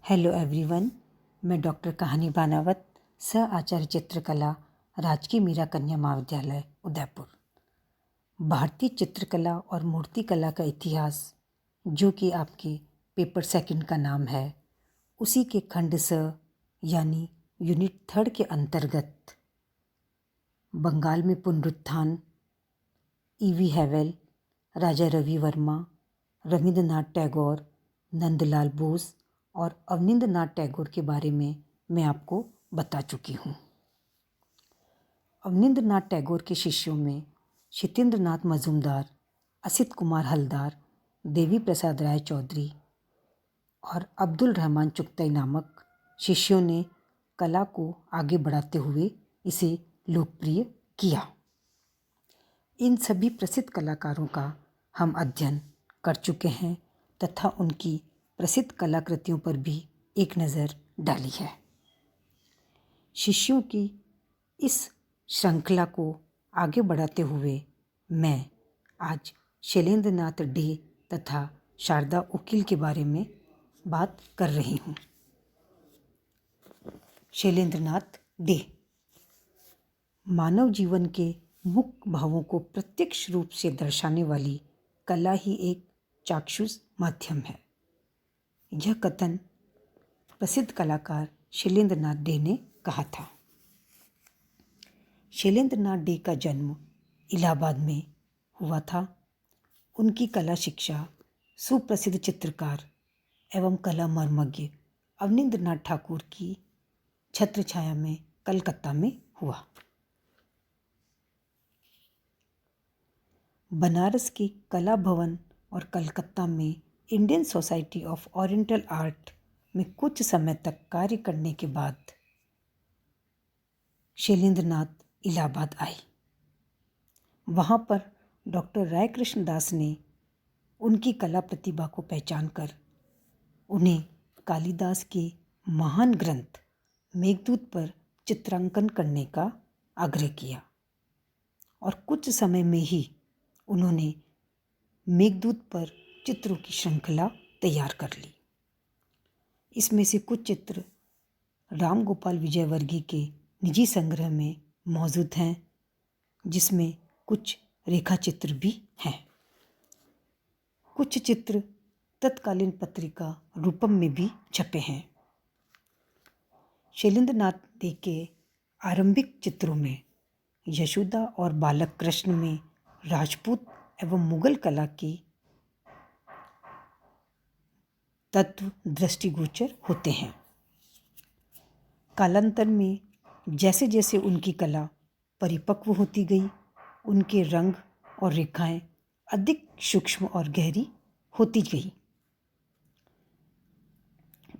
Hello everyone, मैं doctor कहानी बानावत, सह आचार्य चित्रकला, राजकीय मीरा कन्या महाविद्यालय उदयपुर। भारतीय चित्रकला और मूर्तिकला का इतिहास, जो कि आपके पेपर सेकंड का नाम है, उसी के खंड स यानी यूनिट थर्ड के अंतर्गत बंगाल में पुनरुत्थान, ईवी हैवेल, राजा रवि वर्मा, रविंद्रनाथ टैगोर, नंदलाल बोस और अवनींद्रनाथ टैगोर के बारे में मैं आपको बता चुकी हूँ। अवनींद्रनाथ टैगोर के शिष्यों में क्षितेंद्रनाथ मजूमदार, असित कुमार हलदार, देवी प्रसाद राय चौधरी और अब्दुल रहमान चुगताई नामक शिष्यों ने कला को आगे बढ़ाते हुए इसे लोकप्रिय किया। इन सभी प्रसिद्ध कलाकारों का हम अध्ययन कर चुके हैं तथा उनकी प्रसिद्ध कलाकृतियों पर भी एक नज़र डाली है। शिष्यों की इस श्रृंखला को आगे बढ़ाते हुए मैं आज शैलेंद्रनाथ डे तथा शारदा उकील के बारे में बात कर रही हूँ। शैलेंद्रनाथ डे मानव जीवन के मुख्य भावों को प्रत्यक्ष रूप से दर्शाने वाली कला ही एक चाक्षुष माध्यम है। यह कथन प्रसिद्ध कलाकार शैलेंद्रनाथ डे ने कहा था। शैलेंद्रनाथ डे का जन्म इलाहाबाद में हुआ था। उनकी कला शिक्षा सुप्रसिद्ध चित्रकार एवं कला मर्मज्ञ अवनींद्रनाथ ठाकुर की छत्रछाया में कलकत्ता में हुआ। बनारस के कला भवन और कलकत्ता में Indian society of oriental art में कुछ समय तक कार्य करने के बाद शैलेंद्रनाथ इलाहाबाद आए। वहाँ पर डॉक्टर रायकृष्ण दास ने उनकी कला प्रतिभा को पहचान कर उन्हें कालिदास के महान ग्रंथ मेघदूत पर चित्रांकन करने का आग्रह किया और कुछ समय में ही उन्होंने मेघदूत पर चित्रों की श्रृंखला तैयार कर ली। इसमें से कुछ चित्र राम गोपाल विजयवर्गीय के निजी संग्रह में मौजूद हैं, जिसमें कुछ रेखा चित्र भी हैं। कुछ चित्र तत्कालीन पत्रिका रूपम में भी छपे हैं। शैलेंद्रनाथ डे के आरंभिक चित्रों में यशोदा और बालक कृष्ण में राजपूत एवं मुगल कला के तत्व दृष्टिगोचर होते हैं। कालांतर में जैसे जैसे उनकी कला परिपक्व होती गई, उनके रंग और रेखाएं अधिक सूक्ष्म और गहरी होती गई।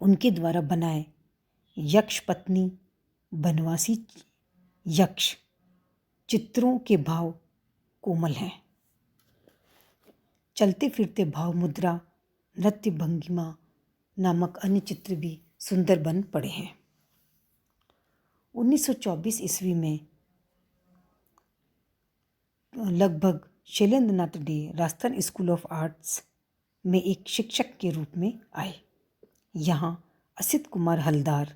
उनके द्वारा बनाए यक्ष पत्नी, बनवासी यक्ष चित्रों के भाव कोमल हैं। चलते फिरते भाव मुद्रा, नृत्य भंगिमा नामक अन्य चित्र भी सुंदर बन पड़े हैं। 1924 ईस्वी में लगभग Shailendranath De Rajasthan school of arts में एक शिक्षक के रूप में आए। यहाँ असित कुमार हलदार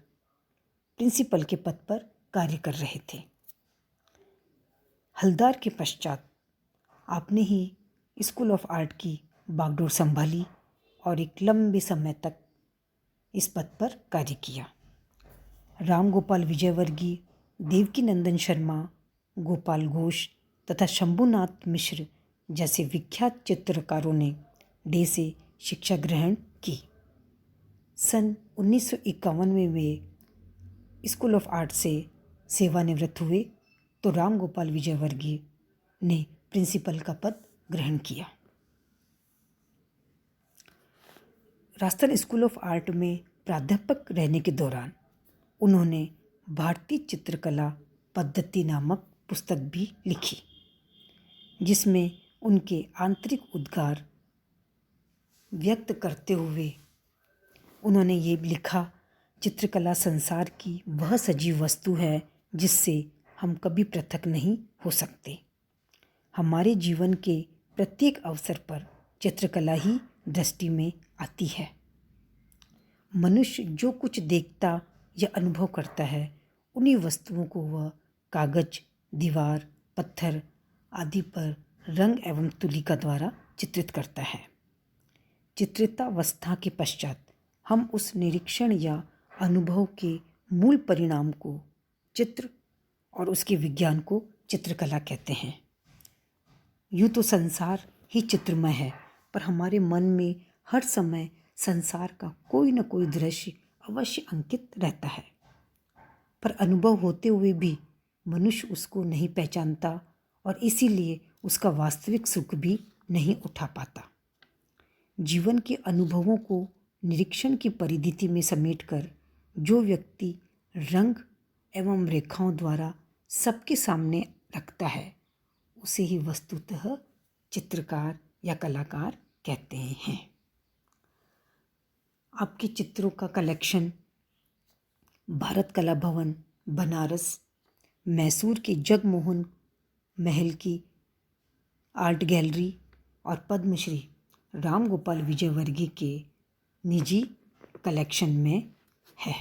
प्रिंसिपल के पद पर कार्य कर रहे थे। हलदार के पश्चात आपने ही स्कूल ऑफ आर्ट की बागडोर संभाली और एक लंबे समय तक इस पद पर कार्य किया। राम गोपाल विजयवर्गीय, देवकी नंदन शर्मा, गोपाल घोष तथा शंभुनाथ मिश्र जैसे विख्यात चित्रकारों ने डे से शिक्षा ग्रहण की। सन 1951 में वे स्कूल ऑफ आर्ट से सेवानिवृत्त हुए तो राम गोपाल विजयवर्गीय ने प्रिंसिपल का पद ग्रहण किया। राजस्थान स्कूल ऑफ आर्ट में प्राध्यापक रहने के दौरान उन्होंने भारतीय चित्रकला पद्धति नामक पुस्तक भी लिखी, जिसमें उनके आंतरिक उद्गार व्यक्त करते हुए उन्होंने ये लिखा, चित्रकला संसार की वह सजीव वस्तु है जिससे हम कभी पृथक नहीं हो सकते। हमारे जीवन के प्रत्येक अवसर पर चित्रकला ही दृष्टि में आती है। मनुष्य जो कुछ देखता या अनुभव करता है, उन्हीं वस्तुओं को वह कागज, दीवार, पत्थर आदि पर रंग एवं तुलिका द्वारा चित्रित करता है। चित्रितावस्था के पश्चात हम उस निरीक्षण या अनुभव के मूल परिणाम को चित्र और उसके विज्ञान को चित्रकला कहते हैं। यूँ तो संसार ही चित्रमय है, पर हमारे मन में हर समय संसार का कोई न कोई दृश्य अवश्य अंकित रहता है, पर अनुभव होते हुए भी मनुष्य उसको नहीं पहचानता और इसीलिए उसका वास्तविक सुख भी नहीं उठा पाता। जीवन के अनुभवों को निरीक्षण की परिधिति में समेटकर जो व्यक्ति रंग एवं रेखाओं द्वारा सबके सामने रखता है, उसे ही वस्तुतः चित्रकार या कलाकार कहते हैं। आपके चित्रों का कलेक्शन भारत कला भवन, बनारस, मैसूर के जगमोहन महल की आर्ट गैलरी और पद्मश्री राम गोपाल विजयवर्गीय के निजी कलेक्शन में है।